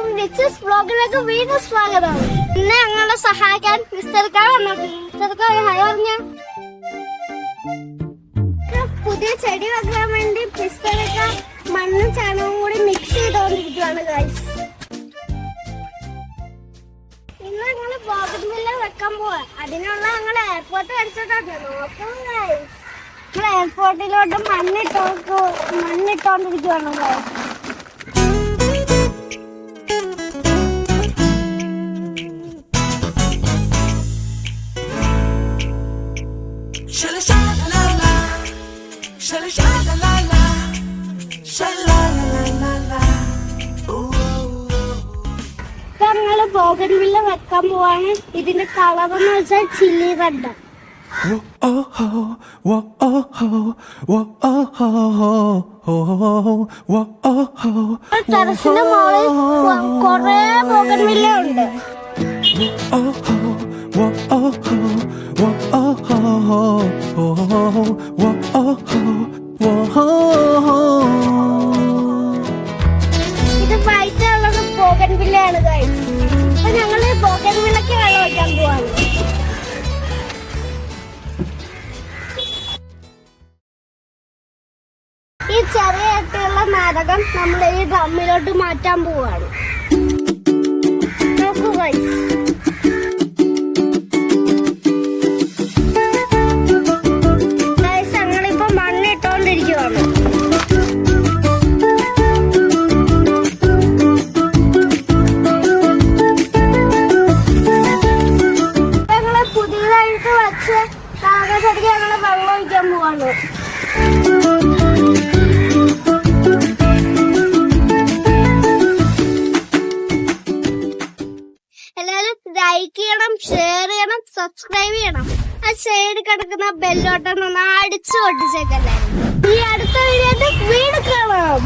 എല്ലാവർക്കും റിച്ചസ് വ്ലോഗിലേക്ക് വീണ്ടും സ്വാഗതം. ഇന്ന് ഞങ്ങളെ സഹായിക്കാൻ മിസ്റ്റർ കാ വന്നിട്ടുണ്ട്. മിസ്റ്റർ കാ ഹായ് പറഞ്ഞ. പുതിയ ചെടി വെക്കാൻ വേണ്ടി മിസ്റ്റർ കാ മണ്ണും ചാണകവും കൂടി മിക്സ് ചെയ്തോണ്ടിരിക്കുകയാണ് ഗൈസ്. ഇന്ന് ഞങ്ങള് ബോഗൺവില്ല വെക്കാൻ പോവാ. അതിനുള്ള ഞങ്ങള് എയർപോർട്ട് വരച്ചിട്ടുണ്ട്. നോക്കാം ഗൈസ്. ഞങ്ങൾ എയർപോർട്ടിലോട്ട് മണ്ണിട്ടോണ്ടിരിക്കുകയാണ് ഗൈസ്. ഞങ്ങള് ബോഗൺവില്ല വെക്കാൻ പോവാണ്. ഇതിന്റെ കളർ എന്ന് വെച്ചാൽ ചില്ലി റെഡ്. ടെറസിന്റെ മുകളിൽ കൊറേ ബോഗൺവില്ല ഉണ്ട്. ഇത് വൈറ്റ് കളർ ബോഗൺവില്ലയാണ് ഗൈസ്. അപ്പൊ ഞങ്ങള് ബോഗൺവില്ലക്ക് വെള്ളം ഒഴിക്കാൻ പോവാണ്. ഈ ചെറിയ ആയിട്ടുള്ള നാരകം നമ്മൾ ഈ ഡ്രമ്മിലോട്ട് മാറ്റാൻ പോവാണ്. നോക്കൂ ഗൈസ്. ഞങ്ങളിപ്പോ മണ്ണിട്ടോണ്ടിരിക്കുവാണ്. ഞങ്ങള് പുതിയതായിട്ട് വെച്ച് കാകച്ചടിക്ക് ഞങ്ങള് വെള്ളം ഒഴിക്കാൻ പോവാണ്. എല്ലാവരും ലൈക്ക് ചെയ്യണം, ഷെയർ ചെയ്യണം, സബ്സ്ക്രൈബ് ചെയ്യണം. ആ സൈഡിൽ കിടക്കുന്ന ബെല്ലോട്ടം ഒന്ന് അടിച്ചു പൊട്ടിച്ചേക്കല്ലേ. ഈ അടുത്ത വീഡിയോ വീണ്ടും കാണാം.